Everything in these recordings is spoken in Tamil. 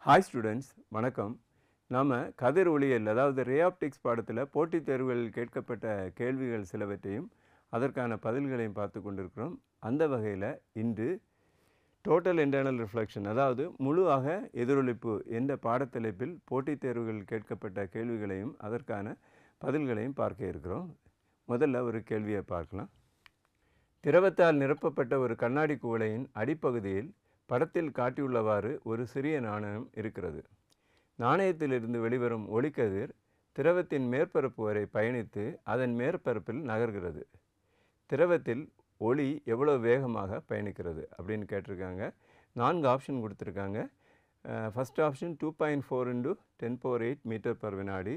ஹாய் ஸ்டூடெண்ட்ஸ், வணக்கம். நாம் கதிர் ஒளியியல் அதாவது ரே ஆப்டிக்ஸ் பாடத்தில் போட்டித் தேர்வுகளில் கேட்கப்பட்ட கேள்விகள் சிலவற்றையும் அதற்கான பதில்களையும் பார்த்து கொண்டிருக்கிறோம். அந்த வகையில் இன்று டோட்டல் இன்டர்னல் ரிஃப்ளெக்ஷன் அதாவது முழுவாக எதிரொலிப்பு என்ற பாடத்தலைப்பில் போட்டித் தேர்வுகளில் கேட்கப்பட்ட கேள்விகளையும் அதற்கான பதில்களையும் பார்க்க இருக்கிறோம். முதல்ல ஒரு கேள்வியை பார்க்கலாம். திரவத்தால் நிரப்பப்பட்ட ஒரு கண்ணாடி குவளையின் அடிப்பகுதியில் படத்தில் காட்டியுள்ளவாறு ஒரு சிறிய நாணயம் இருக்கிறது. நாணயத்திலிருந்து வெளிவரும் ஒளிக்கதிர் திரவத்தின் மேற்பரப்பு வரை பயணித்து அதன் மேற்பரப்பில் நகர்கிறது. திரவத்தில் ஒளி எவ்வளோ வேகமாக பயணிக்கிறது அப்படின்னு கேட்டிருக்காங்க. 4 ஆப்ஷன் கொடுத்துருக்காங்க. ஃபஸ்ட் ஆப்ஷன் 2.4 × 10⁸ மீட்டர் பர் வினாடி,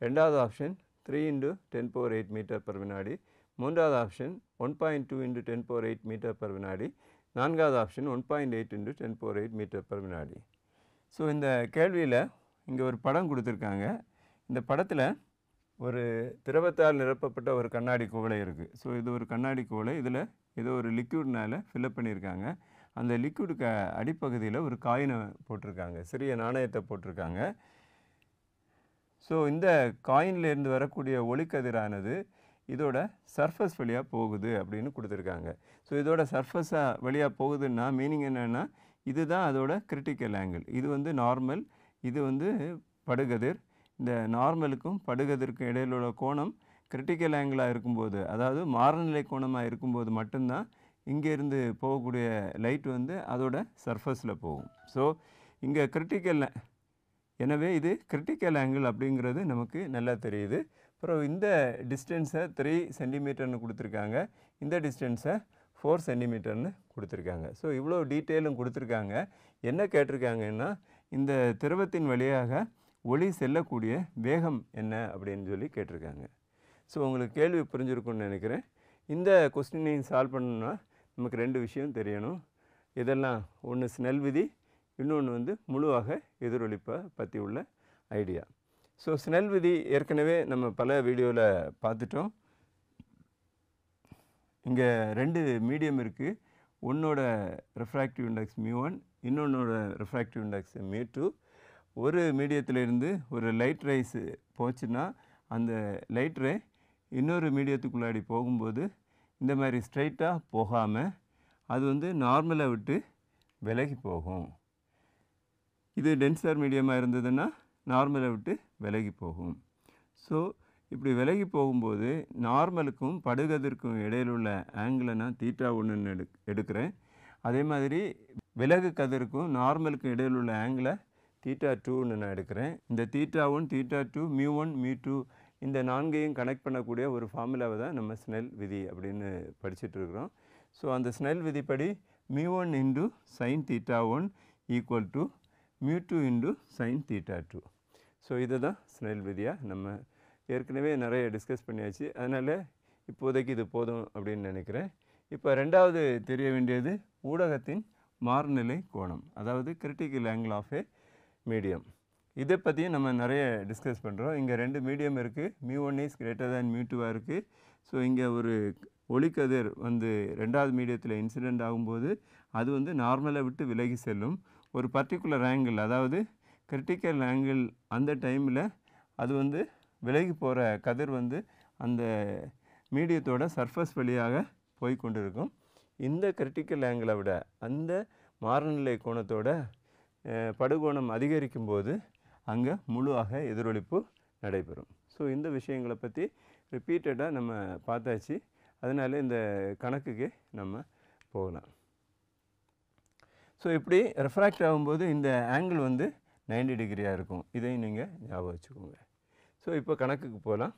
ரெண்டாவது ஆப்ஷன் 3 × 10⁸ மீட்டர் பர் வினாடி, மூன்றாவது ஆப்ஷன் 1.2 × 10⁸ மீட்டர் பர் வினாடி, நான்காவது ஆப்ஷன் 1.8 × 10⁸ மீட்டர் பர் வினாடி. ஸோ இந்த கேள்வியில் இங்கே ஒரு படம் கொடுத்துருக்காங்க. இந்த படத்தில் ஒரு திரவத்தால் நிரப்பப்பட்ட ஒரு கண்ணாடி குவளை இருக்குது. ஸோ இது ஒரு கண்ணாடி குவளை. இதில் ஏதோ ஒரு லிக்யூட்னால் ஃபில்அப் பண்ணியிருக்காங்க. அந்த லிக்யூடுக்கு அடிப்பகுதியில் ஒரு காயினை போட்டிருக்காங்க, சிறிய நாணயத்தை போட்டிருக்காங்க. ஸோ இந்த காயின்லேருந்து வரக்கூடிய ஒளிக்கதிரானது இதோட சர்ஃபஸ் வழியாக போகுது அப்படின்னு கொடுத்துருக்காங்க. ஸோ இதோட சர்ஃபஸாக வழியாக போகுதுன்னா மீனிங் என்னென்னா, இதுதான் அதோட கிரிட்டிக்கல் ஆங்கிள். இது வந்து நார்மல், இது வந்து படுகதிர். இந்த நார்மலுக்கும் படுகதிருக்கும் இடையில் உள்ள கோணம் கிரிட்டிக்கல் ஆங்கிளாக இருக்கும்போது, அதாவது மாறுநிலை கோணமாக இருக்கும்போது மட்டும்தான் இங்கேருந்து போகக்கூடிய லைட் வந்து அதோட சர்ஃபஸில் போகும். ஸோ இங்கே எனவே இது கிரிட்டிக்கல் ஆங்கிள் அப்படிங்கிறது நமக்கு நல்லா தெரியுது. அப்புறம் இந்த டிஸ்டன்ஸை 3 சென்டிமீட்டர்னு கொடுத்துருக்காங்க, இந்த டிஸ்டன்ஸை 4 சென்டிமீட்டர்னு கொடுத்துருக்காங்க. ஸோ இவ்வளோ டீட்டெயிலும் கொடுத்துருக்காங்க. என்ன கேட்டிருக்காங்கன்னா, இந்த திரவத்தின் வழியாக ஒளி செல்லக்கூடிய வேகம் என்ன அப்படின்னு சொல்லி கேட்டிருக்காங்க. ஸோ உங்களுக்கு கேள்வி புரிஞ்சிருக்குன்னு நினைக்கிறேன். இந்த கொஸ்டினையும் சால்வ் பண்ணணும்னா நமக்கு 2 விஷயம் தெரியணும். இதெல்லாம் ஒன்று ஸ்னெல் விதி, இன்னொன்று வந்து முழுவாக எதிரொலிப்பை பற்றி உள்ள ஐடியா. ஸோ ஸ்னெல் விதி ஏற்கனவே நம்ம பல வீடியோவில் பார்த்துட்டோம். இங்கே 2 மீடியம் இருக்குது. ஒன்றோட ரெஃப்ராக்டிவ் இண்டெக்ஸ் μ1, இன்னொன்னோட ரெஃப்ராக்டிவ் இண்டெக்ஸ் μ2. ஒரு மீடியத்திலேருந்து ஒரு லைட் ரைஸ் போச்சுன்னா அந்த லைட் ரே இன்னொரு மீடியத்துக்குள்ளாடி போகும்போது இந்த மாதிரி ஸ்ட்ரைட்டாக போகாமல் அது வந்து நார்மலை விட்டு விலகி போகும். இது டென்சர் மீடியமாக இருந்ததுன்னா நார்மலை விட்டு விலகி போகும். ஸோ இப்படி விலகி போகும்போது நார்மலுக்கும் படுகதிருக்கும் இடையில் உள்ள ஆங்கிளை நான் θ1 எடுக்கிறேன். அதே மாதிரி விலகு கதிருக்கும் நார்மலுக்கும் இடையில் உள்ள ஆங்கிளை θ2 நான் எடுக்கிறேன். இந்த θ1, θ2, μ1, μ2 இந்த 4ஐயும் கனெக்ட் பண்ணக்கூடிய ஒரு ஃபார்முலாவை தான் நம்ம ஸ்னெல் விதி அப்படின்னு படிச்சுட்டு இருக்கிறோம். ஸோ அந்த ஸ்னெல் விதிப்படி μ1 × sin θ1 = μ2 × sin θ2. ஸோ இதை தான் ஸ்னெல் விதியாக நம்ம ஏற்கனவே நிறைய டிஸ்கஸ் பண்ணியாச்சு. அதனால் இப்போதைக்கு இது போதும் அப்படின்னு நினைக்கிறேன். இப்போ ரெண்டாவது தெரிய வேண்டியது ஊடகத்தின் மாறுநிலை கோணம், அதாவது critical angle of a medium. இதை பற்றியும் நம்ம நிறைய டிஸ்கஸ் பண்ணுறோம். இங்கே 2 மீடியம் இருக்குது. μ1 is greater than μ2 இருக்குது. ஸோ இங்கே ஒரு ஒளிக்கதிர் வந்து 2வது மீடியத்தில் இன்சிடெண்ட் ஆகும்போது அது வந்து நார்மலை விட்டு விலகி செல்லும். ஒரு பர்டிகுலர் ஆங்கிள், அதாவது கிரிட்டிக்கல் ஆங்கிள், அந்த டைமில் அது வந்து விலகி போகிற கதிர் வந்து அந்த மீடியத்தோட சர்ஃபஸ் வழியாக போய்கொண்டு இருக்கும். இந்த கிரிட்டிக்கல் ஆங்கிளை விட அந்த மாறுநிலை கோணத்தோட படுகோணம் அதிகரிக்கும் போது அங்கே முழுவாக எதிரொலிப்பு நடைபெறும். ஸோ இந்த விஷயங்களை பற்றி ரிப்பீட்டடாக நம்ம பார்த்தாச்சு. அதனால் இந்த கணக்குக்கு நம்ம போகலாம். ஸோ இப்படி ரெஃப்ராக்ட் ஆகும்போது இந்த ஆங்கிள் வந்து 90 டிகிரியாக இருக்கும். இதையும் நீங்கள் ஞாபகம் வச்சுக்கோங்க. ஸோ இப்போ கணக்குக்கு போகலாம்.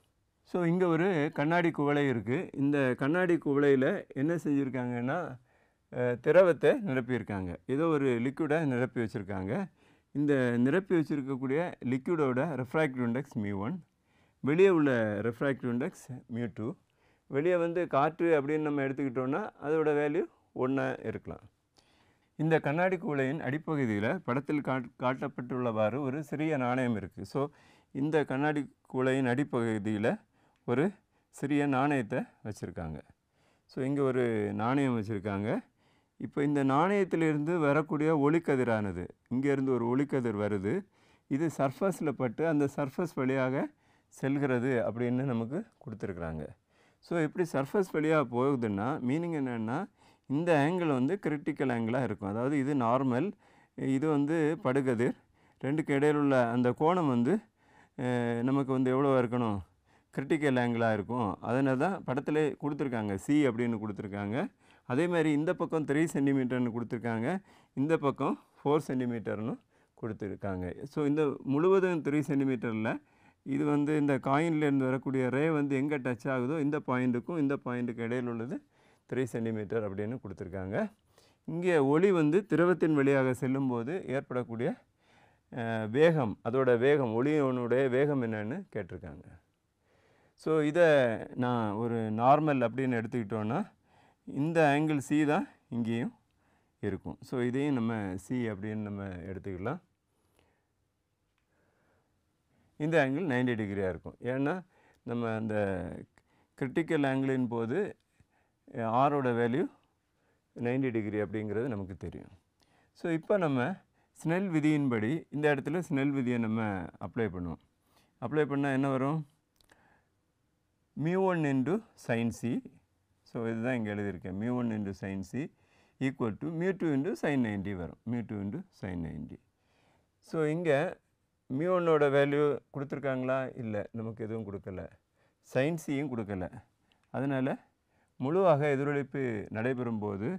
ஸோ இங்கே ஒரு கண்ணாடி குவளை இருக்குது. இந்த கண்ணாடி குவளையில் என்ன செஞ்சுருக்காங்கன்னா, திரவத்தை நிரப்பியிருக்காங்க. ஏதோ ஒரு லிக்விடை நிரப்பி வச்சுருக்காங்க. இந்த நிரப்பி வச்சுருக்கக்கூடிய லிக்விடோட ரெஃப்ராக்டிவ் இண்டெக்ஸ் μ1, வெளியே உள்ள ரெஃப்ராக்டிவ் இண்டெக்ஸ் μ2. வெளியே வந்து காற்று அப்படின்னு நம்ம எடுத்துக்கிட்டோன்னா அதோட வேல்யூ 1 இருக்கலாம். இந்த கண்ணாடி குவளையின் அடிப்பகுதியில் படத்தில் காட்டப்பட்டுள்ளவாறு ஒரு சிறிய நாணயம் இருக்குது. ஸோ இந்த கண்ணாடி குவளையின் அடிப்பகுதியில் ஒரு சிறிய நாணயத்தை வச்சுருக்காங்க. ஸோ இங்கே ஒரு நாணயம் வச்சுருக்காங்க. இப்போ இந்த நாணயத்திலிருந்து வரக்கூடிய ஒளிக்கதிரானது இங்கேருந்து ஒரு ஒளிக்கதிர் வருது, இது சர்ஃபஸில் பட்டு அந்த சர்ஃபஸ் வழியாக செல்கிறது அப்படின்னு நமக்கு கொடுத்துருக்குறாங்க. ஸோ இப்படி சர்ஃபஸ் வழியாக போகுதுன்னா மீனிங் என்னென்னா இந்த ஆங்கிள் வந்து கிரிட்டிக்கல் ஆங்கிளாக இருக்கும். அதாவது இது நார்மல், இது வந்து படுகதிர், ரெண்டுக்கு இடையில் உள்ள அந்த கோணம் வந்து நமக்கு வந்து எவ்வளோ இருக்கணும், கிரிட்டிக்கல் ஆங்கிளாக இருக்கும். அதனால தான் படத்தில் கொடுத்துருக்காங்க சி அப்படின்னு கொடுத்துருக்காங்க. அதே மாதிரி இந்த பக்கம் 3 சென்டிமீட்டர்னு கொடுத்துருக்காங்க, இந்த பக்கம் 4 சென்டிமீட்டர்னு கொடுத்துருக்காங்க. ஸோ இந்த முழுவதும் 3 சென்டிமீட்டரில் இது வந்து இந்த காயின்லேருந்து வரக்கூடிய ரே வந்து எங்கே டச் ஆகுதோ இந்த பாயிண்ட்டுக்கும் இந்த பாயிண்ட்டுக்கு இடையில் உள்ளது 3 சென்டிமீட்டர் அப்படின்னு கொடுத்துருக்காங்க. இங்கே ஒளி வந்து திரவத்தின் வழியாக செல்லும்போது ஏற்படக்கூடிய வேகம், அதோட வேகம், ஒளியோனுடைய வேகம் என்னன்னு கேட்டிருக்காங்க. ஸோ இதை நான் ஒரு நார்மல் அப்படின்னு எடுத்துக்கிட்டோன்னா இந்த ஆங்கிள் சி தான் இங்கேயும் இருக்கும். ஸோ இதையும் நம்ம சி அப்படின்னு நம்ம எடுத்துக்கலாம். இந்த ஆங்கிள் 90 டிகிரியாக இருக்கும். ஏன்னா நம்ம அந்த கிரிட்டிக்கல் ஆங்கிளின் போது ஆரோட வேல்யூ 90 டிகிரி அப்படிங்கிறது நமக்கு தெரியும். ஸோ இப்போ நம்ம ஸ்னெல் விதியின்படி இந்த இடத்துல ஸ்னெல் விதியை நம்ம அப்ளை பண்ணுவோம். அப்ளை பண்ணால் என்ன வரும், μ1 இன்டு sin c. ஸோ இதுதான் இங்கே எழுதியிருக்கேன், μ1 into sin c equal to μ2 into sin 90 வரும், μ2 இன்டு sin 90. ஸோ இங்கே μ1ஓட வேல்யூ கொடுத்துருக்காங்களா, இல்லை, நமக்கு எதுவும் கொடுக்கல, sin cயும் கொடுக்கல. அதனால் முழுவாக எதிரொலிப்பு நடைபெறும் போது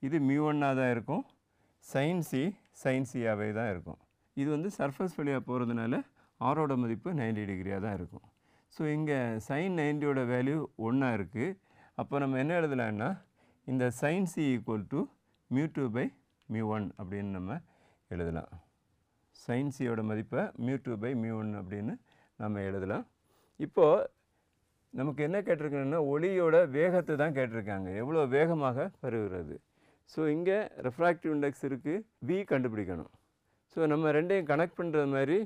இது μ1ஆக தான் இருக்கும், sin c தான் இருக்கும். இது வந்து சர்ஃபஸ் வழியாக போகிறதுனால ஆரோட மதிப்பு 90 டிகிரியாக தான் இருக்கும். ஸோ இங்கே sin 90ஓட வேல்யூ 1 இருக்குது. அப்போ நம்ம என்ன எழுதலான்னா இந்த sin c ஈக்குவல் டு μ2/μ1 அப்படின்னு நம்ம எழுதலாம். sin cயோட மதிப்பை μ2/μ1 அப்படின்னு நம்ம எழுதலாம். இப்போது நமக்கு என்ன கேட்டிருக்காங்கன்னா ஒளியோட வேகத்தை தான் கேட்டிருக்காங்க, எவ்வளோ வேகமாக பரவுகிறது. ஸோ இங்கே ரெஃப்ராக்டிவ் இண்டெக்ஸ் இருக்குது, v கண்டுபிடிக்கணும். ஸோ நம்ம ரெண்டையும் கனெக்ட் பண்ணுறது மாதிரி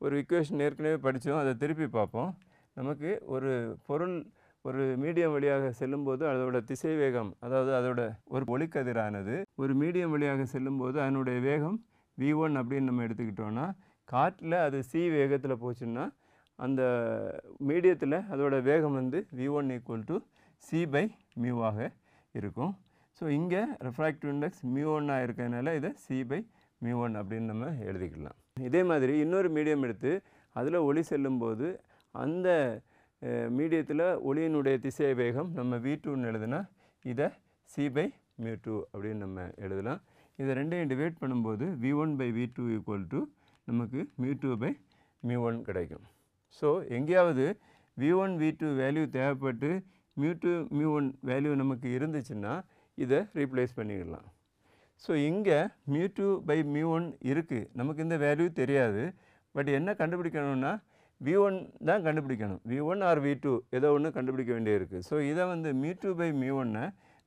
ஒரு இக்குவேஷன் ஏற்கனவே படித்தோம், அதை திருப்பி பார்ப்போம். நமக்கு ஒரு பொருள் ஒரு மீடியம் வழியாக செல்லும்போது அதோட திசை வேகம், அதாவது அதோட ஒரு ஒளிக்கதிரானது ஒரு மீடியம் வழியாக செல்லும்போது அதனுடைய வேகம் v1 அப்படின்னு நம்ம எடுத்துக்கிட்டோன்னா, காற்றில் அது c வேகத்தில் போச்சுன்னா அந்த மீடியத்தில் அதோட வேகம் வந்து v1 ஈக்குவல் டு c/μ இருக்கும். ஸோ இங்கே ரெஃப்ராக்டிவ் இண்டெக்ஸ் μ1 இருக்கிறதுனால இதை c/μ1 அப்படின்னு நம்ம எழுதிக்கலாம். இதே மாதிரி இன்னொரு மீடியம் எடுத்து அதில் ஒளி செல்லும்போது அந்த மீடியத்தில் ஒளியினுடைய திசை வேகம் நம்ம v2ன்னு எழுதுனா இதை c/μ2 அப்படின்னு நம்ம எழுதலாம். இதை ரெண்டையும் டிவைட் பண்ணும்போது v1/v2 ஈக்குவல் டு நமக்கு μ2/μ1 கிடைக்கும். ஸோ எங்கேயாவது v1 v2 வேல்யூ தேவைப்பட்டு μ2 μ1 வேல்யூ நமக்கு இருந்துச்சுன்னா இதை ரீப்ளேஸ் பண்ணிடலாம். ஸோ இங்கே μ2/μ1 இருக்குது, நமக்கு இந்த வேல்யூ தெரியாது. பட் என்ன கண்டுபிடிக்கணும்னா v1 தான் கண்டுபிடிக்கணும், v1 ஆர் v2 ஏதோ ஒன்று கண்டுபிடிக்க வேண்டியிருக்கு. ஸோ இதை வந்து μ2/μ1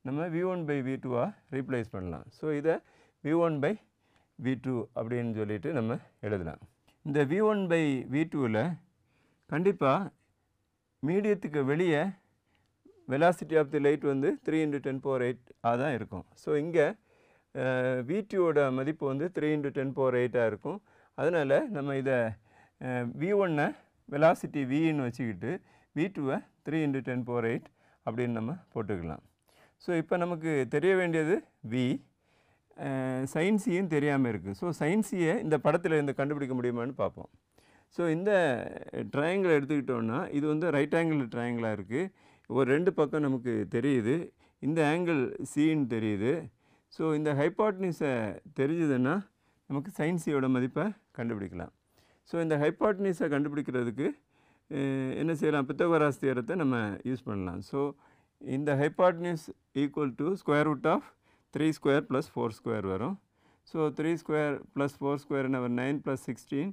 நம்ம v1/v2 ரீப்ளேஸ் பண்ணலாம். ஸோ இதை v1/v2 அப்படின்னு சொல்லிட்டு நம்ம எழுதலாம். இந்த v1/v2வில் கண்டிப்பாக மீடியத்துக்கு வெளியே வெலாசிட்டி ஆஃப் தி லைட் வந்து 3 × 10⁸ தான் இருக்கும். ஸோ இங்கே v2ஓட மதிப்பு வந்து 3 × 10⁸ இருக்கும். அதனால் நம்ம இதை v1 வெலாசிட்டி vன்னு வச்சுக்கிட்டு v2 3 × 10⁸ அப்படின்னு நம்ம போட்டுக்கலாம். ஸோ இப்போ நமக்கு தெரிய வேண்டியது v, sin cயும் தெரியாமல் இருக்குது. ஸோ sin cயை இந்த படத்தில் இருந்து கண்டுபிடிக்க முடியுமான்னு பார்ப்போம். ஸோ இந்த ட்ரையாங்கிள் எடுத்துக்கிட்டோன்னா இது வந்து ரைட் ஆங்கிள் ட்ரையாங்கிளாக இருக்குது. ஒரு ரெண்டு பக்கம் நமக்கு தெரியுது, இந்த ஆங்கிள் சின்னு தெரியுது. ஸோ இந்த ஹைபாட்னிஸை தெரிஞ்சுதுன்னா நமக்கு sin cயோட மதிப்பை கண்டுபிடிக்கலாம். ஸோ இந்த ஹைபாட்னிஸை கண்டுபிடிக்கிறதுக்கு என்ன செய்யலாம், பித்தகோரஸ் தியரத்தை நம்ம யூஸ் பண்ணலாம். ஸோ இந்த ஹைபாட்னிஸ் ஈக்குவல் டு √3² + 4² வரும். ஸோ 3² + 4² என்ன வரும், 9 + 16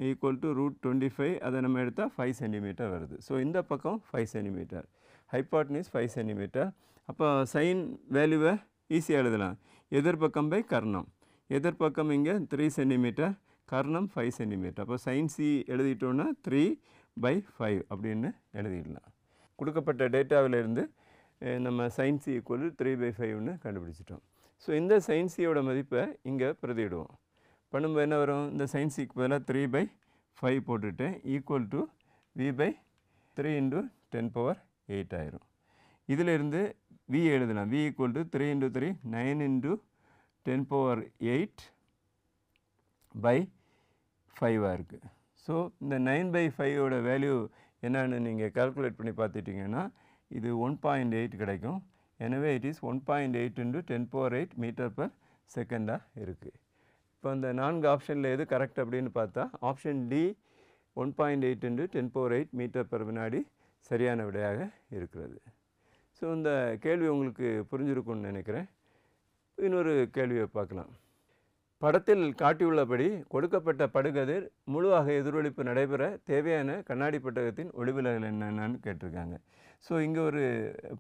ஈக்குவல் டு √25. அதை நம்ம எடுத்தால் 5 சென்டிமீட்டர் வருது. ஸோ இந்த பக்கம் 5 சென்டிமீட்டர், ஹைபாட்னிஸ் 5 சென்டிமீட்டர். அப்போ சைன் வேல்யூவை ஈஸியாக எழுதலாம், எதிர்பக்கம் பை கர்ணம். எதிர்பக்கம் இங்கே 3 சென்டிமீட்டர், கர்ணம் 5 சென்டிமீட்டர். அப்போ sin c எழுதிட்டோன்னா 3/5 அப்படின்னு எழுதிடலாம். கொடுக்கப்பட்ட டேட்டாவிலிருந்து நம்ம sin c = 3/5ன்னு கண்டுபிடிச்சிட்டோம். ஸோ இந்த sin c-யோட மதிப்பை இங்கே பிரதியிடுவோம். பண்ணும்போது என்ன வரும்? இந்த sin c-க்கு பதிலாக 3/5 போட்டுட்டு ஈக்குவல் டு v/3 × 10⁸ ஆயிரும். இதிலிருந்து v எழுதலாம். v = 3 × 3 9 × 10⁸5 இருக்குது. ஸோ இந்த 9/5யோட வேல்யூ என்னன்னு நீங்கள் கால்குலேட் பண்ணி பார்த்துட்டிங்கன்னா இது 1.8 கிடைக்கும். எனவே இட் இஸ் 1.8 × 10⁸ மீட்டர்/செகண்டாக இருக்குது. இப்போ அந்த 4 ஆப்ஷனில் எது கரெக்ட் அப்படின்னு பார்த்தா ஆப்ஷன் டி 1.8 × 10⁸ மீட்டர்/வினாடி சரியான விடையாக இருக்கிறது. ஸோ இந்த கேள்வி உங்களுக்கு புரிஞ்சிருக்கும்னு நினைக்கிறேன். இன்னொரு கேள்வியை பார்க்கலாம். படத்தில் காட்டியுள்ளபடி கொடுக்கப்பட்ட படுகதிர் முழு அக எதிரொலிப்பு நடைபெற தேவையான கண்ணாடி பட்டகத்தின் ஒளிவிலகல் என்னென்னு கேட்டிருக்காங்க. ஸோ இங்கே ஒரு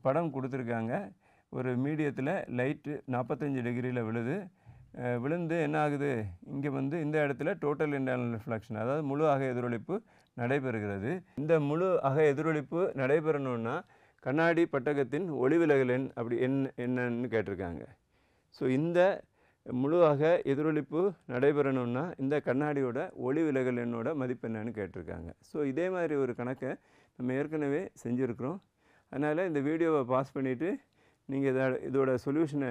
படம் கொடுத்துருக்காங்க. ஒரு மீடியத்தில் லைட்டு 45 டிகிரியில் விழுந்து என்ன ஆகுது? இங்கே இந்த இடத்துல டோட்டல் இன்டர்னல் ரிஃப்ளெக்ஷன், அதாவது முழு அக எதிரொலிப்பு நடைபெறுகிறது. இந்த முழு அக எதிரொலிப்பு நடைபெறணுன்னா கண்ணாடி பட்டகத்தின் ஒளிவிலகல் எண் என்னன்னு கேட்டிருக்காங்க. ஸோ இந்த முழு அக எதிரொலிப்பு நடைபெறணுன்னா இந்த கண்ணாடியோட ஒளிவிலகல் எண்ணோட மதிப்பு என்னன்னு கேட்டிருக்காங்க. ஸோ இதே மாதிரி ஒரு கணக்கை நம்ம ஏற்கனவே செஞ்சுருக்கிறோம். அதனால் இந்த வீடியோவை பாஸ் பண்ணிவிட்டு நீங்கள் இதோட சொல்யூஷனை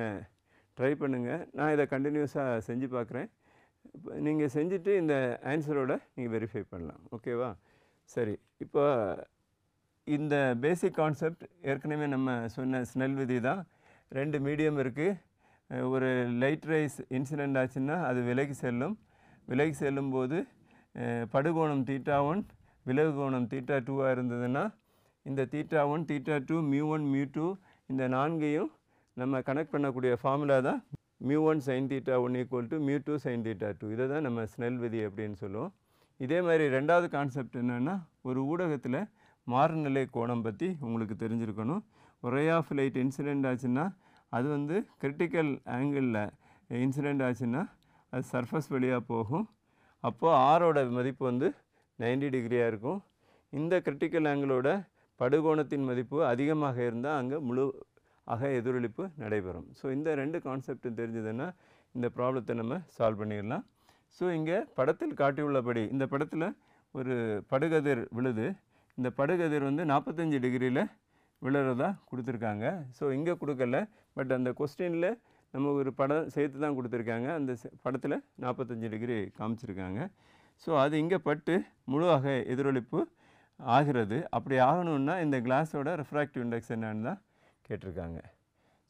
ட்ரை பண்ணுங்கள். நான் இதை கண்டினியூஸாக செஞ்சு பார்க்குறேன். நீங்கள் செஞ்சுட்டு இந்த ஆன்சரோட நீங்கள் வெரிஃபை பண்ணலாம். ஓகேவா? சரி, இப்போ இந்த பேசிக் கான்செப்ட் ஏற்கனவே நம்ம சொன்ன ஸ்னெல் விதி தான். 2 மீடியம் இருக்குது. ஒரு லைட் ரேஸ் இன்சிடெண்ட் ஆச்சுன்னா அது விலகி செல்லும்போது படுகோணம் θ1 விலகு கோணம் θ2 இருந்ததுன்னா இந்த θ1 θ2 μ1 μ2 இந்த 4ஐயும் நம்ம கனெக்ட் பண்ணக்கூடிய ஃபார்முலா தான் μ1 sin θ1 = μ2 sin θ2. இதை தான் நம்ம ஸ்னெல் விதி அப்படின்னு சொல்லுவோம். இதே மாதிரி ரெண்டாவது கான்செப்ட் என்னென்னா ஒரு ஊடகத்தில் மாறுநிலை கோணம் பற்றி உங்களுக்கு தெரிஞ்சிருக்கணும். ஒரு ரே ஆஃப் லைட் இன்சிடெண்ட் ஆச்சுன்னா அது கிரிட்டிக்கல் ஆங்கிளில் இன்சிடெண்ட் ஆச்சுன்னா அது சர்ஃபஸ் வழியாக போகும். அப்போது ஆரோட மதிப்பு 90 டிகிரியாக இருக்கும். இந்த கிரிட்டிக்கல் ஆங்கிளோட படுகோணத்தின் மதிப்பு அதிகமாக இருந்தால் அங்கே முழு அக எதிரொலிப்பு நடைபெறும். ஸோ இந்த 2 கான்செப்ட் தெரிஞ்சதுன்னா இந்த ப்ராப்ளத்தை நம்ம சால்வ் பண்ணிடலாம். ஸோ இங்கே படத்தில் காட்டியுள்ளபடி இந்த படத்தில் ஒரு படுகதிர் விழுது. இந்த படுகதிர் 45 டிகிரியில் விழுறதா கொடுத்துருக்காங்க. ஸோ இங்கே கொடுக்கல, பட் அந்த கொஸ்டினில் நம்ம ஒரு படம் சேர்த்து தான் கொடுத்துருக்காங்க. அந்த படத்தில் 45 டிகிரி காமிச்சிருக்காங்க. ஸோ அது இங்கே பட்டு முழு அக எதிரொலிப்பு ஆகிறது. அப்படி ஆகணுன்னா இந்த கிளாஸோட ரெஃப்ராக்டிவ் இண்டெக்ஸ் என்னன்னு தான் கேட்டிருக்காங்க.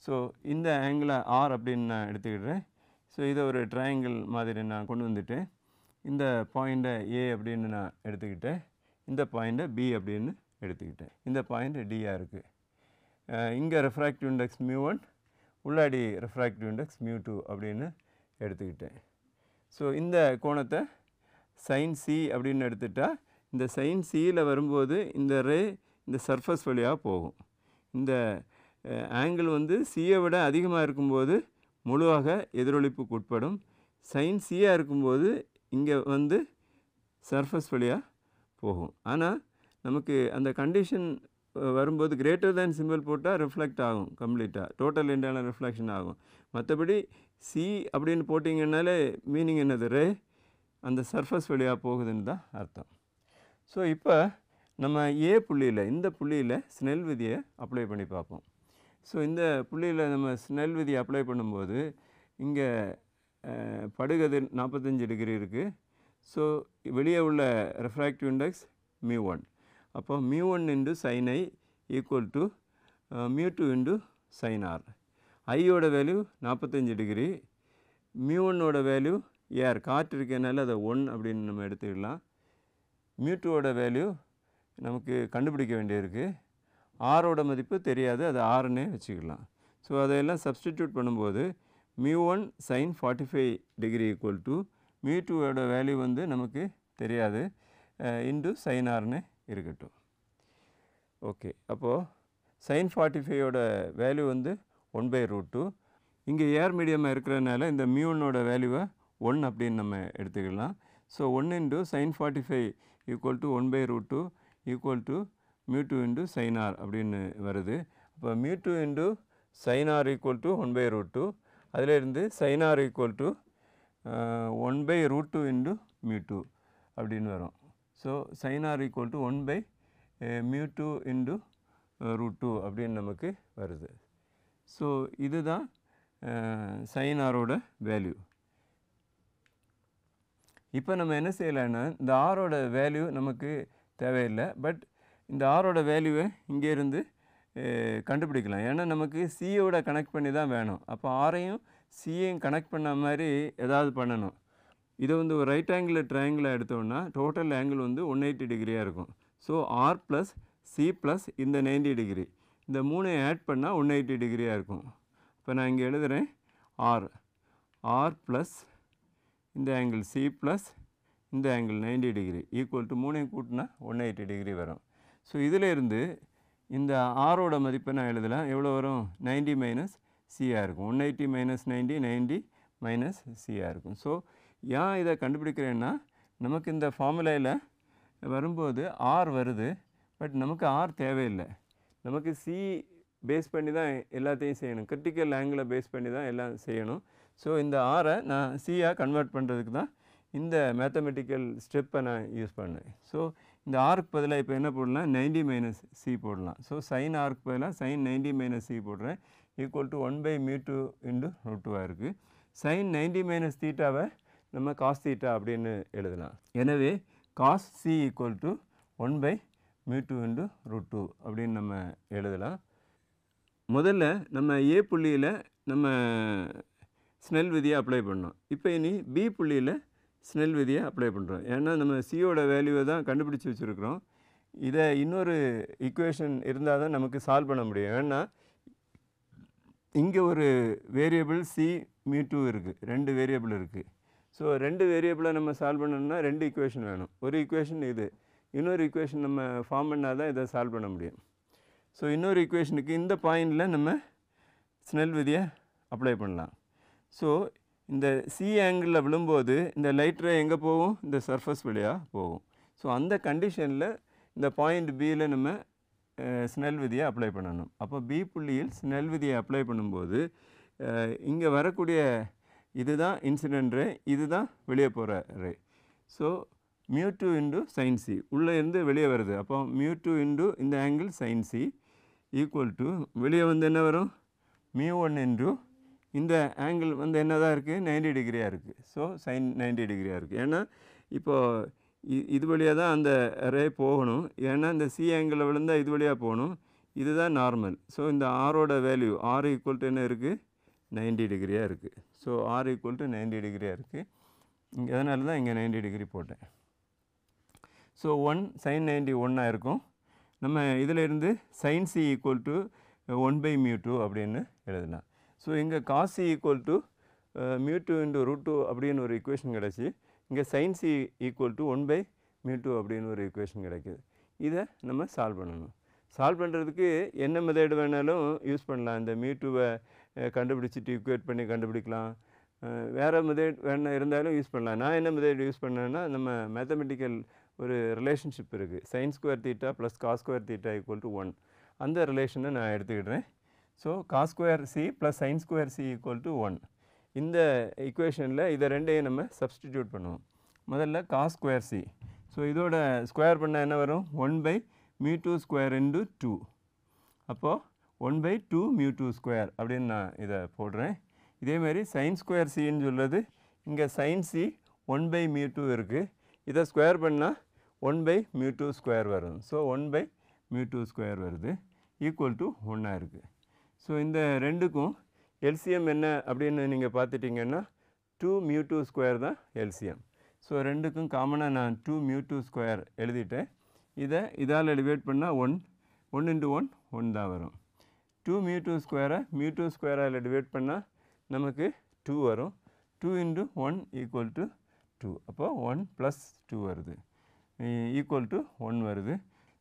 ஸோ இந்த ஆங்கிளை ஆர் அப்படின்னு நான் எடுத்துக்கிடுறேன். ஸோ இதை ஒரு ட்ரையாங்கிள் மாதிரி நான் கொண்டு வந்துட்டேன். இந்த பாயிண்ட்டை ஏ அப்படின்னு நான் எடுத்துக்கிட்டேன். இந்த பாயிண்ட்டை பி அப்படின்னு எடுத்துக்கிட்டேன். இந்த பாயிண்ட் டியாக இருக்குது. இங்கே ரெஃப்ராக்டிவ் இண்டெக்ஸ் μ1, உள்ளாடி ரெஃப்ராக்டிவ் இண்டெக்ஸ் μ2 அப்படின்னு எடுத்துக்கிட்டேன். ஸோ இந்த கோணத்தை sin c அப்படின்னு எடுத்துட்டா இந்த sin c-யில் வரும்போது இந்த ரே இந்த சர்ஃபஸ் வழியாக போகும். இந்த ஆங்கிள் c-யை விட அதிகமாக இருக்கும்போது முழுவாக எதிரொலிப்புக்கு உட்படும். sin c-யாக இருக்கும்போது இங்கே சர்ஃபஸ் வழியாக போகும். ஆனால் நமக்கு அந்த கண்டிஷன் வரும்போது கிரேட்டர் தேன் சிம்பிள் போட்டால் ரிஃப்ளெக்ட் ஆகும், கம்ப்ளீட்டாக டோட்டல் இன்டர்னல் ரிஃப்ளெக்ஷன் ஆகும். மற்றபடி சி அப்படின்னு போட்டிங்கன்னாலே மீனிங் என்னது? ரே அந்த சர்ஃபஸ் வழியாக போகுதுன்னு தான் அர்த்தம். ஸோ இப்போ நம்ம ஏ புள்ளியில் இந்த புள்ளியில் ஸ்னெல் விதியை அப்ளை பண்ணி பார்ப்போம். ஸோ இந்த புள்ளியில் நம்ம ஸ்னெல் விதியை அப்ளை பண்ணும்போது இங்கே படுகதிர் 45 டிகிரி இருக்குது. ஸோ வெளியே உள்ள ரெஃப்ராக்டிவ் இண்டெக்ஸ் μ1. அப்போ μ1 × sin i = μ2 × sin r. ஐயோட வேல்யூ 45 டிகிரி, μ1ஓட வேல்யூ ஏர் காற்று இருக்கனால அதை 1 அப்படின்னு நம்ம எடுத்துக்கலாம். μ2ஓட வேல்யூ நமக்கு கண்டுபிடிக்க வேண்டியிருக்கு. ஆரோட மதிப்பு தெரியாது, அது ஆறுன்னே வச்சுக்கலாம். ஸோ அதையெல்லாம் சப்ஸ்டிடியூட் பண்ணும்போது μ1 sin 45 டிகிரி = μ2ஓட வேல்யூ நமக்கு தெரியாது, இன்டு sin rன்னு இருக்கட்டும். ஓகே, அப்போது sin 45ஓட வேல்யூ 1/√2. இங்கே ஏர் மீடியமாக இருக்கிறதுனால இந்த μ1ஓட வேல்யூவை 1 அப்படின்னு நம்ம எடுத்துக்கலாம். ஸோ 1 × sin 45 = 1/√2 = μ2 × sin r அப்படின்னு வருது. அப்போ mu2 into sin r equal to 1/√2 அதிலிருந்து sin r equal to 1/√2 into mu2 அப்படின்னு வரும். So sin r equal to 1/mu2 into √2 அப்படின்னு நமக்கு வருது. ஸோ இதுதான் sin r-ஓட வேல்யூ. இப்போ நம்ம என்ன செய்யலாம்னா இந்த r-ஓட வேல்யூ நமக்கு தேவையில்லை. பட் இந்த r-ஓட வேல்யூவை இங்கே இருந்து கண்டுபிடிக்கலாம். ஏன்னா நமக்கு c-யோட கனெக்ட் பண்ணி தான் வேணும். அப்போ r-ஐயும் c-யையும் கனெக்ட் பண்ண மாதிரி ஏதாவது பண்ணணும். இதை வந்து ஒரு ரைட் ஆங்கிள் ட்ரையாங்கிளாக எடுத்தோம்னா டோட்டல் ஆங்கிள் வந்து 180 டிகிரியாக இருக்கும். So r plus c plus இந்த 90 டிகிரி இந்த மூணையும் ஆட் பண்ணால் 180 டிகிரியாக இருக்கும். இப்போ நான் இங்கே எழுதுகிறேன் r ப்ளஸ் இந்த ஆங்கிள் c ப்ளஸ் இந்த ஆங்கிள் 90 டிகிரி ஈக்குவல் டு மூணையும் கூட்டினா 180 டிகிரி வரும். ஸோ இதில் இருந்து இந்த r-ஓட மதிப்பை நான் எழுதலாம். எவ்வளோ வரும்? 90 மைனஸ் c-ஆக இருக்கும். 180 மைனஸ் 90 90 மைனஸ் c-ஆக இருக்கும். ஸோ ஏன் இதை கண்டுபிடிக்கிறேன்னா நமக்கு இந்த ஃபார்முலாவில் வரும்போது r வருது. பட் நமக்கு r தேவையில்லை. நமக்கு c பேஸ் பண்ணி தான் எல்லாத்தையும் செய்யணும். கிரிட்டிக்கல் ஆங்கிளை பேஸ் பண்ணி தான் எல்லாம் செய்யணும். ஸோ இந்த r-ஐ நான் c-யாக கன்வெர்ட் பண்ணுறதுக்கு தான் இந்த மேத்தமெட்டிக்கல் ஸ்டெப்பை நான் யூஸ் பண்ணேன். ஸோ இந்த r-க்கு பதிலாக இப்போ என்ன போடலாம்? 90 மைனஸ் c போடலாம். ஸோ sin r-க்கு பதிலாக sin 90 மைனஸ் c போடுறேன் ஈக்குவல் டு 1/mu2 இன்டு √2 இருக்குது. sin 90 மைனஸ் தீட்டாவை நம்ம cos தீட்டா அப்படின்னு எழுதலாம். எனவே cos c equal to 1/mu2 into √2 அப்படின்னு நம்ம எழுதலாம். முதல்ல நம்ம a புள்ளியில் நம்ம ஸ்னெல் விதியை அப்ளை பண்ணோம். இப்போ இனி b புள்ளியில் ஸ்னெல் விதியை அப்ளை பண்ணுறோம். ஏன்னா நம்ம c-யோட வேல்யூவை தான் கண்டுபிடிச்சி வச்சுருக்கிறோம். இதை இன்னொரு ஈக்குவேஷன் இருந்தால் தான் நமக்கு சால்வ் பண்ண முடியும். ஏன்னா இங்கே ஒரு வேரியபிள் c mu2 இருக்குது. 2 வேரியபிள் இருக்குது. ஸோ 2 வேரியபிளை நம்ம சால்வ் பண்ணணும்னா 2 ஈக்குவேஷன் வேணும். ஒரு ஈக்குவேஷன் இது, இன்னொரு ஈக்குவேஷன் நம்ம ஃபார்ம் பண்ணால் தான் இதை சால்வ் பண்ண முடியும். ஸோ இன்னொரு ஈக்குவேஷனுக்கு இந்த பாயிண்டில் நம்ம ஸ்னெல் விதியை அப்ளை பண்ணலாம். ஸோ இந்த c ஆங்கிளில் விழும்போது இந்த லைட் ரே எங்கே போகும்? இந்த சர்ஃபஸ் வழியாக போகும். ஸோ அந்த கண்டிஷனில் இந்த பாயிண்ட் பியில் நம்ம ஸ்னெல் விதியை அப்ளை பண்ணணும். அப்போ b புள்ளியில் ஸ்னெல் விதியை அப்ளை பண்ணும்போது இங்கே வரக்கூடிய இதுதான் இன்சிடென்ட் ரே, இதுதான் வெளியே போகிற ray. So mu2 into sin c உள்ளே இருந்து வெளியே வருது. அப்போ mu2 இன்டு இந்த angle sin c equal to வெளியே வந்து என்ன வரும்? mu1 இன்டு இந்த ஆங்கிள் வந்து என்ன தான் இருக்குது? 90 டிகிரியாக இருக்குது. ஸோ sin 90 டிகிரியாக இருக்குது. ஏன்னா இப்போது இது வழியாக தான் அந்த ரே போகணும். ஏன்னா இந்த c ஆங்கிளில் விழுந்தால் இது வழியாக போகணும். இதுதான் நார்மல். ஸோ இந்த r-ஓட வேல்யூ r ஈக்குவல் டு என்ன இருக்குது? 90 டிகிரியாக இருக்குது. ஸோ r ஈக்குவல் டு 90 டிகிரியாக இருக்குது. இங்கே அதனால தான் இங்கே 90 டிகிரி போட்டேன். ஸோ 1 sin 90 1 இருக்கும். நம்ம இதில் இருந்து sin c equal to 1/mu2 அப்படின்னு எழுதலாம். ஸோ இங்கே cos c equal to mu2 into √2 அப்படின்னு ஒரு ஈக்குவேஷன் கிடச்சி, இங்கே sin c equal to 1/mu2 அப்படின்னு ஒரு ஈக்குவேஷன் கிடைக்கிது. இதை நம்ம சால்வ் பண்ணணும். சால்வ் பண்ணுறதுக்கு என்ன மெத்தட் வேணாலும் யூஸ் பண்ணலாம். இந்த mu2-வை கண்டுபிடிச்சிட்டு ஈக்குவேட் பண்ணி கண்டுபிடிக்கலாம். வேறு மெத்தட் வேணா இருந்தாலும் யூஸ் பண்ணலாம். நான் என்ன மெத்தட் யூஸ் பண்ணேன்னா நம்ம மேத்தமெட்டிக்கல் ஒரு ரிலேஷன்ஷிப் இருக்குது. sin square theta plus cos square theta equal to 1 அந்த ரிலேஷனை நான் எடுத்துக்கிடுறேன். So cos square c plus sin square c equal to 1 இந்த ஈக்குவேஷனில் இதை ரெண்டையும் நம்ம சப்ஸ்டிடியூட் பண்ணுவோம். முதல்ல cos ஸ்கொயர் c. ஸோ இதோட ஸ்கொயர் பண்ணால் என்ன வரும்? 1/mu2 square into 2. அப்போது 1/2 mu2 ஸ்கொயர் அப்படின்னு நான் இதை போடுறேன். இதேமாதிரி sin ஸ்கொயர் cன்னு சொல்கிறது இங்கே sin c 1/mu2 இருக்குது. இதை ஸ்கொயர் பண்ணால் 1/mu2 ஸ்கொயர் வரும். ஸோ 1/mu2 ஸ்கொயர் வருது ஈக்குவல் டு 1 இருக்குது. ஸோ இந்த ரெண்டுக்கும் எல்சிஎம் என்ன அப்படின்னு நீங்கள் பார்த்துட்டிங்கன்னா 2mu2 ஸ்கொயர் தான் எல்சிஎம். ஸோ ரெண்டுக்கும் காமனாக நான் 2mu2 ஸ்கொயர் எழுதிட்டேன். இதால் டிவைட் பண்ணால் 1 இன்ட்டு 1 தான் வரும். 2mu2 ஸ்கொயரை mu2 ஸ்கொயரால் டிவைட் பண்ணால் நமக்கு 2 வரும். 2 இன்ட்டு 1 ஈக்குவல் டு 2. அப்போ 1 ப்ளஸ் 2 வருது ஈக்குவல் டு 1 வருது.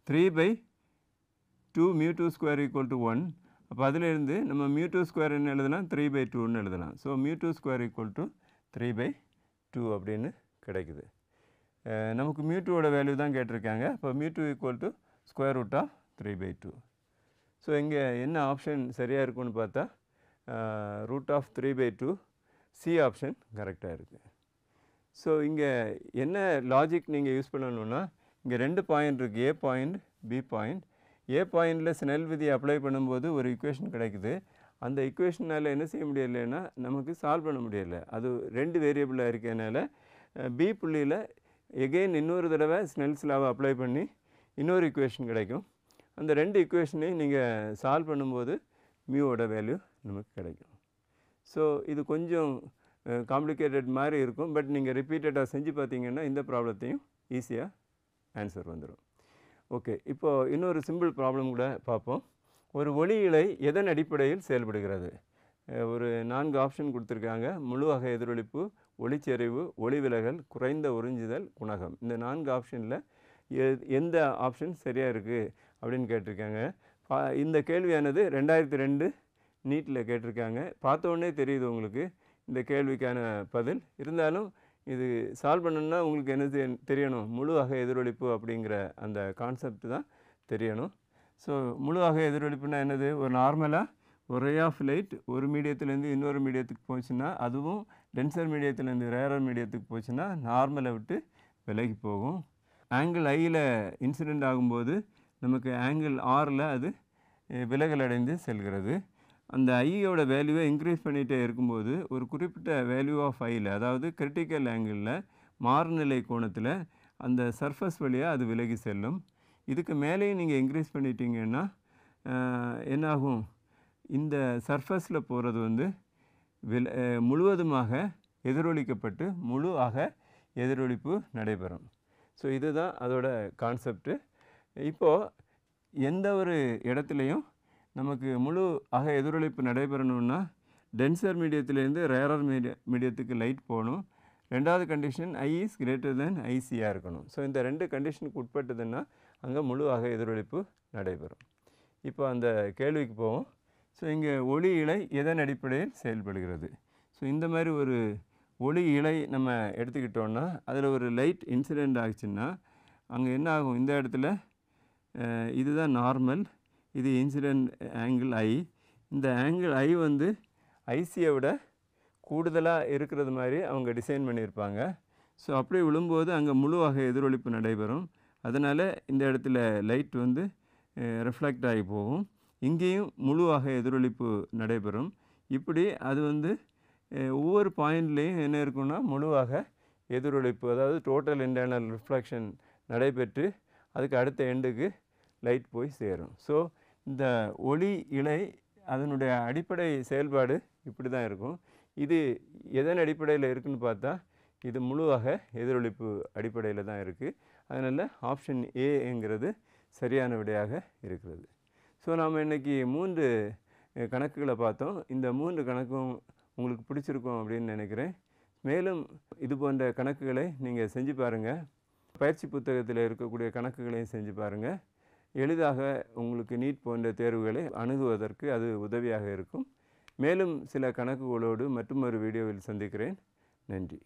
3/2 mu2 ஸ்கொயர் ஈக்குவல் டு 1. அப்போ அதிலிருந்து நம்ம mu2 ஸ்கொயர் என்ன எழுதலாம்? 3/2ன்னு எழுதலாம். So mu2 square equal to 3/2 அப்படின்னு கிடைக்குது. நமக்கு mu2-ஓட வேல்யூ தான் கேட்டிருக்காங்க. அப்போ mu2 equal to square root of 3/2. So இங்கே என்ன ஆப்ஷன் சரியாக இருக்கும்னு பார்த்தா √3/2 சி ஆப்ஷன் கரெக்டாக இருக்குது. ஸோ இங்கே என்ன லாஜிக் நீங்கள் யூஸ் பண்ணணுன்னா, இங்கே 2 பாயிண்ட் இருக்குது, ஏ பாயிண்ட் பி பாயிண்ட். ஏ பாயிண்டில் ஸ்னெல் விதி அப்ளை பண்ணும்போது ஒரு இக்குவேஷன் கிடைக்குது. அந்த இக்குவேஷனால் என்ன செய்ய முடியலைன்னா நமக்கு சால்வ் பண்ண முடியலை, அது 2 வேரியபிளாக இருக்கனால பி புள்ளியில் எகெயின் இன்னொரு தடவை ஸ்னெல்ஸ் லாவை அப்ளை பண்ணி இன்னொரு இக்குவேஷன் கிடைக்கும். அந்த 2 இக்குவேஷனையும் நீங்கள் சால்வ் பண்ணும்போது மியூவோட வேல்யூ நமக்கு கிடைக்கும். ஸோ இது கொஞ்சம் காம்ப்ளிகேட்டட் மாதிரி இருக்கும். பட் நீங்கள் ரிப்பீட்டடாக செஞ்சு பார்த்தீங்கன்னா இந்த ப்ராப்ளத்தையும் ஈஸியாக ஆன்சர் வந்துடும். ஓகே, இப்போது இன்னொரு சிம்பிள் ப்ராப்ளம் கூட பார்ப்போம். ஒரு ஒளி இழை எதன் அடிப்படையில் செயல்படுகிறது? ஒரு 4 ஆப்ஷன் கொடுத்துருக்காங்க. முழு வகை எதிரொலிப்பு, ஒளிச்செறிவு, ஒளி விலகல், குறைந்த உறிஞ்சுதல், குணகம். இந்த 4 ஆப்ஷனில் எந்த ஆப்ஷன் சரியாக இருக்குது அப்படின்னு கேட்டிருக்காங்க. இந்த கேள்வியானது 2002 நீட்டில் கேட்டிருக்காங்க. பார்த்த உடனே தெரியுது உங்களுக்கு இந்த கேள்விக்கான பதில். இருந்தாலும் இது சால்வ் பண்ணணுன்னா உங்களுக்கு என்ன தெரியணும், முழு வகை எதிரொலிப்பு அப்படிங்கிற அந்த கான்செப்ட் தான் தெரியணும். ஸோ முழு வகை எதிரொலிப்புனா என்னது? ஒரு நார்மலாக ஒரு ரே ஆஃப் லைட் ஒரு மீடியத்துலேருந்து இன்னொரு மீடியத்துக்கு போச்சுன்னா, அதுவும் டென்சர் மீடியத்துலேருந்து ரேரர் மீடியத்துக்கு போச்சுன்னா நார்மலை விட்டு விலகி போகும். ஆங்கிள் ஐயில் இன்சிடெண்ட் ஆகும்போது நமக்கு ஆங்கிள் ஆரில் அது விலகல் அடைந்து செல்கிறது. அந்த ஐயோட வேல்யூவை இன்க்ரீஸ் பண்ணிகிட்டே இருக்கும்போது ஒரு குறிப்பிட்ட வேல்யூ ஆஃப் ஐயில், அதாவது கிரிட்டிக்கல் ஆங்கிளில் மாறுநிலை கோணத்தில் அந்த சர்ஃபஸ் வழியாக அது விலகி செல்லும். இதுக்கு மேலேயும் நீங்கள் இன்க்ரீஸ் பண்ணிட்டீங்கன்னா என்னாகும், இந்த சர்ஃபஸில் போகிறது வந்து முழுவதுமாக எதிரொலிக்கப்பட்டு முழு ஆக எதிரொலிப்பு நடைபெறும். ஸோ இதுதான் அதோட கான்செப்டு. இப்போது எந்த ஒரு இடத்துலையும் நமக்கு முழு ஆக எதிரொலிப்பு நடைபெறணுன்னா டென்சர் மீடியத்திலேருந்து ரேரர் மீடியத்துக்கு லைட் போகணும். ரெண்டாவது condition I is greater than ஐசியாக இருக்கணும். ஸோ இந்த 2 கண்டிஷனுக்கு உட்பட்டதுன்னா அங்கே முழு ஆக எதிரொலிப்பு நடைபெறும். இப்போ அந்த கேள்விக்கு போவோம். ஸோ இங்கே ஒளி இழை எதன் அடிப்படையில் செயல்படுகிறது? ஸோ இந்த மாதிரி ஒரு ஒளி இழை நம்ம எடுத்துக்கிட்டோன்னா அதில் ஒரு லைட் இன்சிடெண்ட் ஆகிடுச்சுன்னா அங்கே என்ன ஆகும், இந்த இடத்துல இதுதான் நார்மல், இது இன்சிடெண்ட் ஆங்கிள் ஐ. இந்த ஆங்கிள் ஐ வந்து ஐசியை விட கூடுதலாக இருக்கிறது மாதிரி அவங்க டிசைன் பண்ணியிருப்பாங்க. ஸோ அப்படி விழும்போது அங்கே முழு வகை எதிரொலிப்பு நடைபெறும். அதனால் இந்த இடத்துல லைட் வந்து ரிஃப்ளெக்ட் ஆகி போகும். இங்கேயும் முழு வகை எதிரொலிப்பு நடைபெறும். இப்படி அது வந்து ஒவ்வொரு பாயிண்ட்லேயும் என்ன இருக்குன்னா முழுவாக எதிரொலிப்பு, அதாவது டோட்டல் இன்டர்னல் ரிஃப்ளெக்ஷன் நடைபெற்று அதுக்கு அடுத்த எண்டுக்கு லைட் போய் சேரும். ஸோ இந்த ஒளி இழை அதனுடைய அடிப்படை செயல்பாடு இப்படி தான் இருக்கும். இது எதன் அடிப்படையில் இருக்குதுன்னு பார்த்தா இது முழுவாக எதிரொலிப்பு அடிப்படையில் தான் இருக்குது. அதனால் ஆப்ஷன் ஏங்கிறது சரியான விடையாக இருக்கிறது. ஸோ நாம் இன்றைக்கி 3 கணக்குகளை பார்த்தோம். இந்த 3 கணக்கும் உங்களுக்கு பிடிச்சிருக்கும் அப்படின்னு நினைக்கிறேன். மேலும் இது போன்ற கணக்குகளை நீங்கள் செஞ்சு பாருங்கள். பயிற்சி புத்தகத்தில் இருக்கக்கூடிய கணக்குகளையும் செஞ்சு பாருங்கள். எளிதாக உங்களுக்கு நீட் போன்ற தேர்வுகளை அணுகுவதற்கு அது உதவியாக இருக்கும். மேலும் சில கணக்குகளோடு மற்றொரு வீடியோவில் சந்திக்கிறேன். நன்றி.